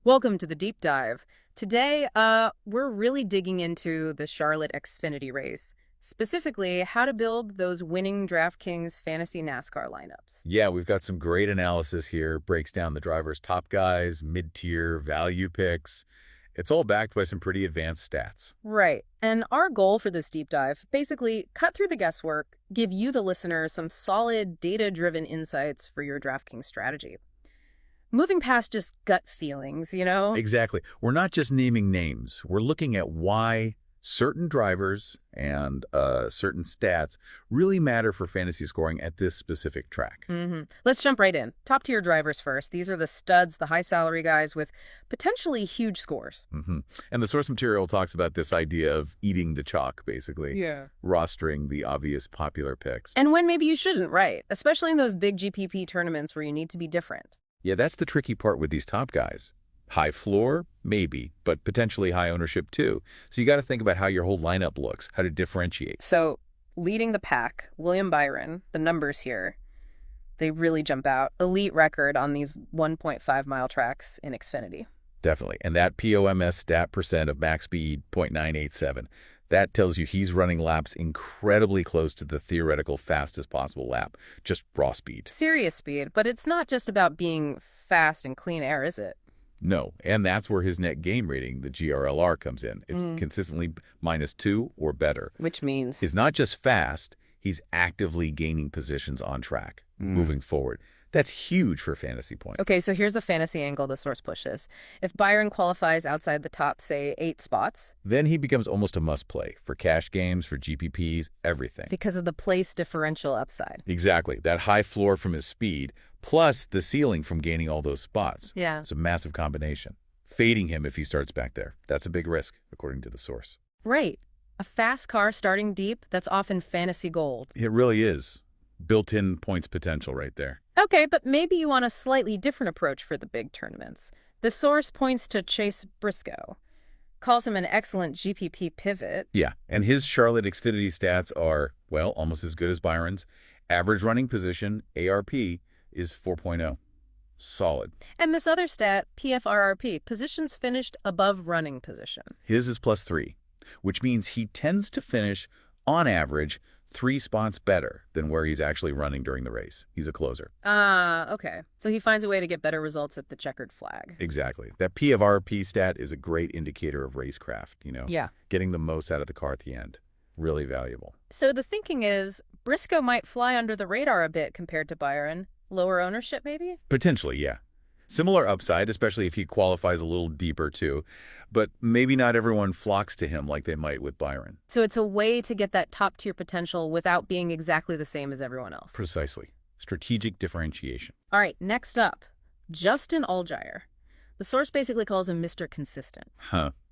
Welcome to the deep dive. Today, we're really digging into the Charlotte Xfinity race, specifically how to build those winning DraftKings fantasy NASCAR lineups. Yeah, we've got some great analysis here. Breaks down the driver's top guys, mid-tier, value picks. It's all backed by some pretty advanced stats. Right. And our goal for this deep dive, basically cut through the guesswork, give you, the listener, some solid data-driven insights for your DraftKings strategy. Moving past just gut feelings. Exactly. We're not just naming names. We're looking at why certain drivers and certain stats really matter for fantasy scoring at this specific track. Let's jump right in. Top tier drivers first. These are the studs, the high salary guys with potentially huge scores. And the source material talks about this idea of eating the chalk, basically. Yeah. Rostering the obvious popular picks. And when maybe you shouldn't, right? Especially in those big GPP tournaments where you need to be different. Yeah, that's the tricky part with these top guys. High floor, maybe, but potentially high ownership too. So you got to think about how your whole lineup looks, how to differentiate. So, leading the pack, William Byron, the numbers here, they really jump out. Elite record on these 1.5-mile tracks in Xfinity. Definitely. And that POMS stat percent of max speed, 0.987, that tells you he's running laps incredibly close to the theoretical fastest possible lap, just raw speed. Serious speed, but it's not just about being fast and clean air, is it? No, and that's where his net gain rating, the GRLR, comes in. It's consistently -2 or better. Which means He's not just fast, he's actively gaining positions on track, moving forward. That's huge for fantasy points. Okay, so here's the fantasy angle the source pushes. If Byron qualifies outside the top, say, 8 spots, Then he becomes almost a must-play for cash games, for GPPs, everything. because of the place differential upside. Exactly. That high floor from his speed, plus the ceiling from gaining all those spots. Yeah. It's a massive combination. Fading him if he starts back there. That's a big risk, according to the source. Right. A fast car starting deep, that's often fantasy gold. It really is. Built-in points potential right there. Okay, but maybe you want a slightly different approach for the big tournaments. The source points to Chase Briscoe, calls him an excellent GPP pivot. Yeah, and his Charlotte Xfinity stats are, well, almost as good as Byron's. Average running position, ARP, is 4.0. Solid. And this other stat, PFRRP, positions finished above running position. His is +3, which means he tends to finish, on average, 3 spots better than where he's actually running during the race. He's a closer. Okay. So he finds a way to get better results at the checkered flag. Exactly. That PFRP stat is a great indicator of racecraft, Yeah. Getting the most out of the car at the end. Really valuable. So the thinking is Briscoe might fly under the radar a bit compared to Byron. Lower ownership, maybe? Potentially, yeah. Similar upside, especially if he qualifies a little deeper too. But maybe not everyone flocks to him like they might with Byron. So it's a way to get that top-tier potential without being exactly the same as everyone else. Precisely. Strategic differentiation. All right, next up, Justin Allgaier. The source basically calls him Mr. Consistent.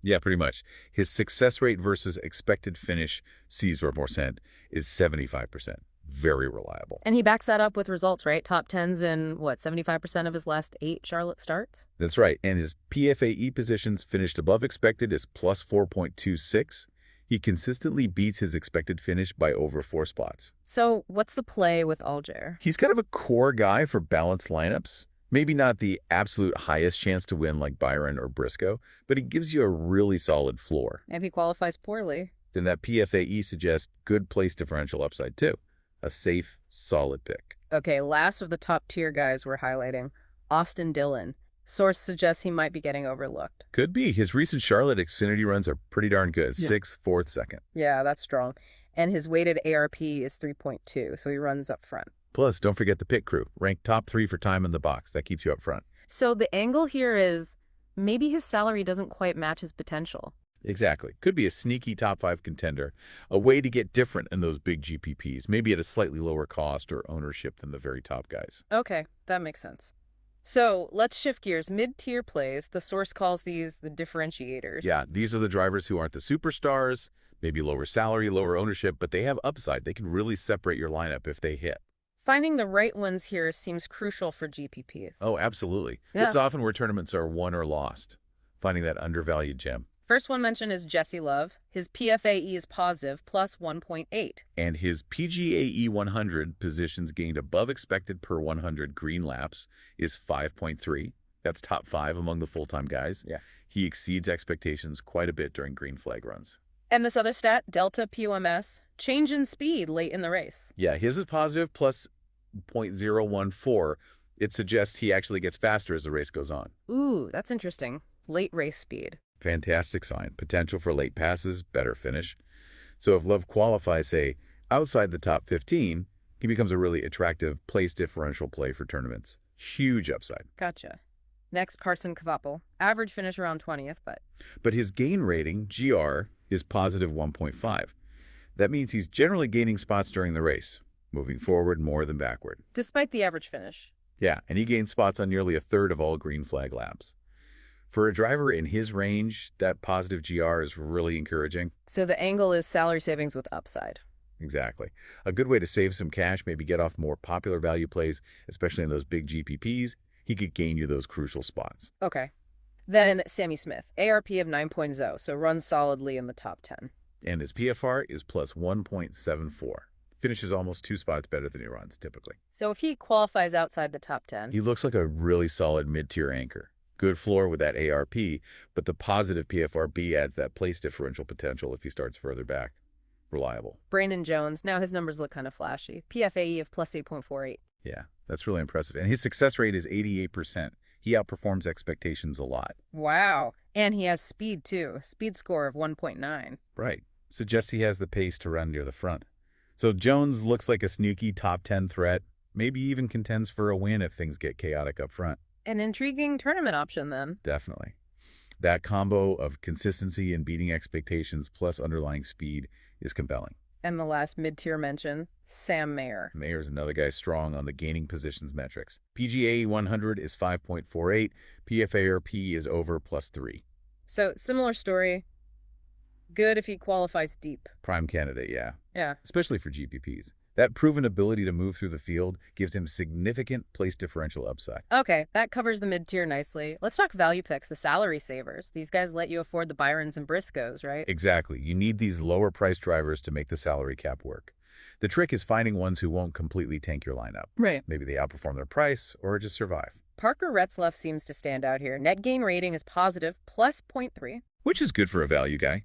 Yeah, pretty much. His success rate versus expected finish %, is 75%. Very reliable. And he backs that up with results, right? Top 10s in, 75% of his last 8 Charlotte starts? That's right. And his PFAE positions finished above expected is +4.26. He consistently beats his expected finish by over 4 spots. So what's the play with Allgaier? He's kind of a core guy for balanced lineups. Maybe not the absolute highest chance to win like Byron or Briscoe, but he gives you a really solid floor. If he qualifies poorly. Then that PFAE suggests good place differential upside too. A safe, solid pick. Okay, last of the top-tier guys we're highlighting, Austin Dillon. Source suggests he might be getting overlooked. Could be. His recent Charlotte Xfinity runs are pretty darn good. 6th, 4th, 2nd. Yeah, that's strong. And his weighted ARP is 3.2, so he runs up front. Plus, don't forget the pit crew. Ranked top 3 for time in the box. That keeps you up front. So the angle here is maybe his salary doesn't quite match his potential. Exactly. Could be a sneaky top 5 contender. A way to get different in those big GPPs. Maybe at a slightly lower cost or ownership than the very top guys. Okay, that makes sense. So let's shift gears. Mid-tier plays, the source calls these the differentiators. Yeah, these are the drivers who aren't the superstars, maybe lower salary, lower ownership, but they have upside. They can really separate your lineup if they hit. Finding the right ones here seems crucial for GPPs. Oh, absolutely. Yeah. This is often where tournaments are won or lost. Finding that undervalued gem. First one mentioned is Jesse Love. His PFAE is positive, plus 1.8. And his PGAE 100 positions gained above expected per 100 green laps is 5.3. That's top 5 among the full-time guys. Yeah. He exceeds expectations quite a bit during green flag runs. And this other stat, delta POMS, change in speed late in the race. Yeah, his is positive plus 0.014. It suggests he actually gets faster as the race goes on. Ooh, that's interesting. Late race speed. Fantastic sign. Potential for late passes, better finish. So if Love qualifies, say, outside the top 15, he becomes a really attractive place differential play for tournaments. Huge upside. Gotcha. Next, Carson Kvapil. Average finish around 20th, But his gain rating, GR, is positive 1.5. That means he's generally gaining spots during the race, moving forward more than backward. despite the average finish. Yeah, and he gains spots on nearly a third of all green flag laps. For a driver in his range, that positive GR is really encouraging. So the angle is salary savings with upside. Exactly. A good way to save some cash, maybe get off more popular value plays, especially in those big GPPs. He could gain you those crucial spots. Okay. Then Sammy Smith, ARP of 9.0, so runs solidly in the top 10. And his PFR is plus 1.74. Finishes almost 2 spots better than he runs, typically. So if he qualifies outside the top 10, He looks like a really solid mid-tier anchor. Good floor with that ARP, but the positive PFRB adds that place differential potential if he starts further back. Reliable. Brandon Jones, now his numbers look kind of flashy. PFAE of plus 8.48. Yeah, that's really impressive. And his success rate is 88%. He outperforms expectations a lot. Wow. And he has speed, too. Speed score of 1.9. Right. Suggests he has the pace to run near the front. So Jones looks like a sneaky top 10 threat, maybe even contends for a win if things get chaotic up front. An intriguing tournament option, then. Definitely. That combo of consistency and beating expectations plus underlying speed is compelling. And the last mid-tier mention, Sam Mayer. Mayer's another guy strong on the gaining positions metrics. PGA 100 is 5.48. PFARP is over plus 3. So, similar story. Good if he qualifies deep. Prime candidate, yeah. Yeah. Especially for GPPs. That proven ability to move through the field gives him significant place differential upside. Okay, that covers the mid-tier nicely. Let's talk value picks, the salary savers. These guys let you afford the Byrons and Briscoes, right? Exactly. You need these lower price drivers to make the salary cap work. The trick is finding ones who won't completely tank your lineup. Right. Maybe they outperform their price or just survive. Parker Retzlaff seems to stand out here. Net gain rating is positive, plus 0.3. Which is good for a value guy.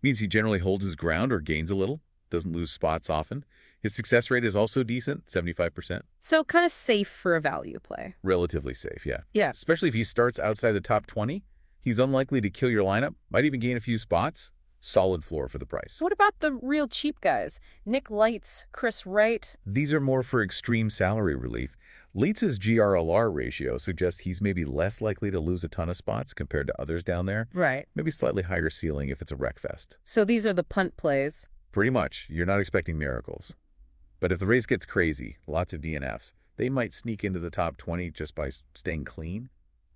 Means he generally holds his ground or gains a little, doesn't lose spots often. His success rate is also decent, 75%. So kind of safe for a value play. Relatively safe, yeah. Yeah. Especially if he starts outside the top 20. He's unlikely to kill your lineup, might even gain a few spots. Solid floor for the price. What about the real cheap guys? Nick Lights, Chris Wright. These are more for extreme salary relief. Leitz's GRLR ratio suggests he's maybe less likely to lose a ton of spots compared to others down there. Right. Maybe slightly higher ceiling if it's a wreck fest. So these are the punt plays. Pretty much. You're not expecting miracles. But if the race gets crazy, lots of DNFs, they might sneak into the top 20 just by staying clean.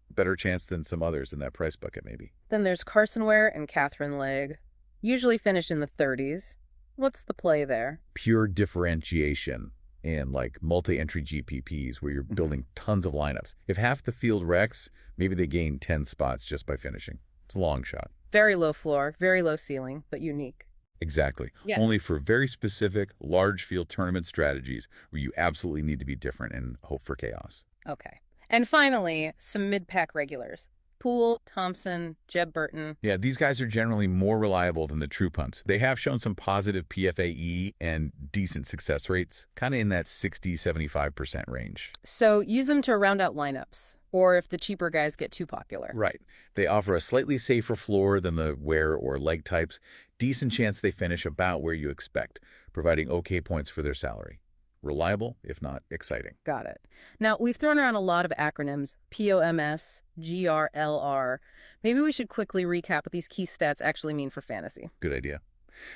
Better chance than some others in that price bucket, maybe. Then there's Carson Ware and Catherine Legg. Usually finish in the 30s. What's the play there? Pure differentiation and like multi-entry GPPs where you're building tons of lineups. If half the field wrecks, maybe they gain 10 spots just by finishing. It's a long shot. Very low floor, very low ceiling, but unique. Exactly. Yeah. Only for very specific, large field tournament strategies where you absolutely need to be different and hope for chaos. Okay. And finally, some mid-pack regulars. Poole, Thompson, Jeb Burton. Yeah, these guys are generally more reliable than the true punts. They have shown some positive PFAE and decent success rates, kind of in that 60-75% range. So use them to round out lineups, or if the cheaper guys get too popular. Right. They offer a slightly safer floor than the wear or leg types. Decent chance they finish about where you expect, providing okay points for their salary. Reliable, if not exciting. Got it. Now, we've thrown around a lot of acronyms, POMS, GRLR. Maybe we should quickly recap what these key stats actually mean for fantasy. Good idea.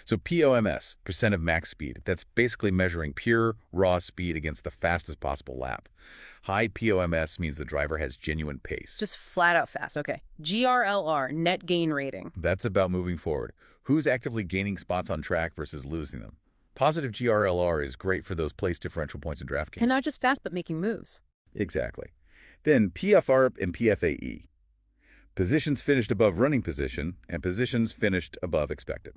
So POMS, percent of max speed, that's basically measuring pure, raw speed against the fastest possible lap. High POMS means the driver has genuine pace. Just flat out fast. Okay. GRLR, net gain rating. That's about moving forward. Who's actively gaining spots on track versus losing them? Positive GRLR is great for those place differential points in DraftKings. And not just fast, but making moves. Exactly. Then PFR and PFAE. Positions finished above running position and positions finished above expected.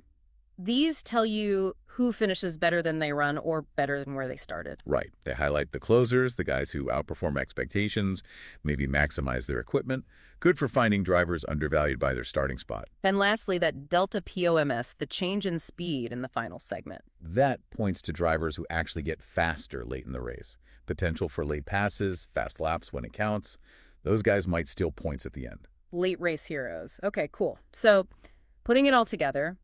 These tell you who finishes better than they run or better than where they started. Right. They highlight the closers, the guys who outperform expectations, maybe maximize their equipment. Good for finding drivers undervalued by their starting spot. And lastly, that delta POMS, the change in speed in the final segment. That points to drivers who actually get faster late in the race. Potential for late passes, fast laps when it counts. Those guys might steal points at the end. Late race heroes. Okay, cool. So putting it all together,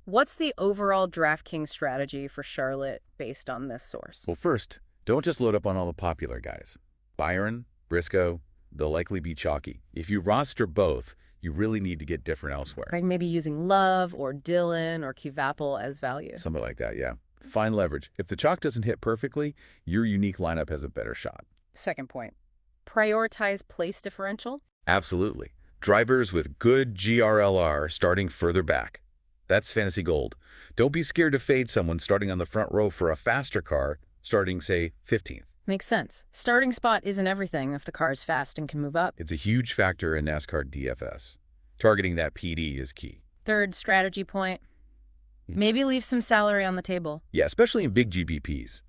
what's the overall DraftKings strategy for Charlotte based on this source? Well, first, don't just load up on all the popular guys. Byron, Briscoe, they'll likely be chalky. If you roster both, you really need to get different elsewhere. Like maybe using Love or Dillon or Kvapil as value. Something like that, yeah. Find leverage. If the chalk doesn't hit perfectly, your unique lineup has a better shot. Second point, prioritize place differential. Absolutely. Drivers with good GRLR starting further back. That's fantasy gold. Don't be scared to fade someone starting on the front row for a faster car, starting, say, 15th. Makes sense. Starting spot isn't everything if the car is fast and can move up. It's a huge factor in NASCAR DFS. Targeting that PD is key. Third strategy point, maybe leave some salary on the table. Yeah, especially in big GBPs.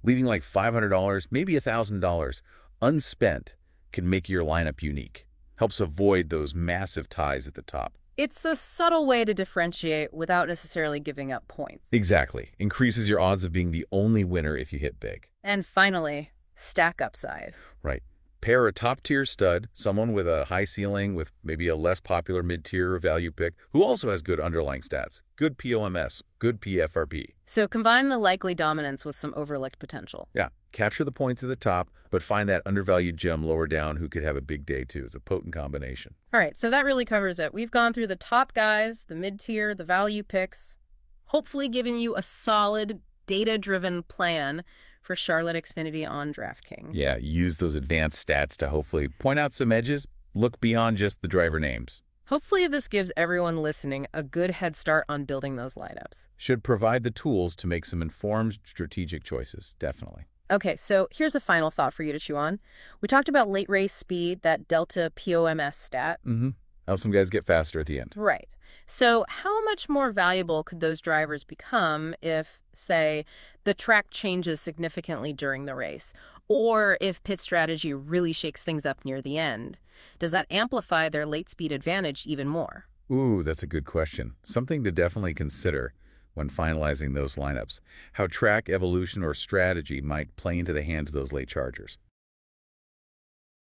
Leaving like $500, maybe $1,000 unspent can make your lineup unique. Helps avoid those massive ties at the top. It's a subtle way to differentiate without necessarily giving up points. Exactly. Increases your odds of being the only winner if you hit big. And finally, stack upside. Right. Pair a top-tier stud, someone with a high ceiling with maybe a less popular mid-tier or value pick, who also has good underlying stats, good POMS, good PFRP. So combine the likely dominance with some overlooked potential. Yeah. Capture the points at the top, but find that undervalued gem lower down who could have a big day too. It's a potent combination. All right, so that really covers it. We've gone through the top guys, the mid-tier, the value picks, hopefully giving you a solid, data-driven plan for Charlotte Xfinity on DraftKings. Yeah, use those advanced stats to hopefully point out some edges, look beyond just the driver names. Hopefully this gives everyone listening a good head start on building those lineups. Should provide the tools to make some informed strategic choices, definitely. Okay, so here's a final thought for you to chew on. We talked about late race speed, that delta POMS stat. How some guys get faster at the end. Right. So how much more valuable could those drivers become if, say, the track changes significantly during the race, or if pit strategy really shakes things up near the end? Does that amplify their late speed advantage even more? Ooh, that's a good question. Something to definitely consider when finalizing those lineups. How track evolution or strategy might play into the hands of those late chargers.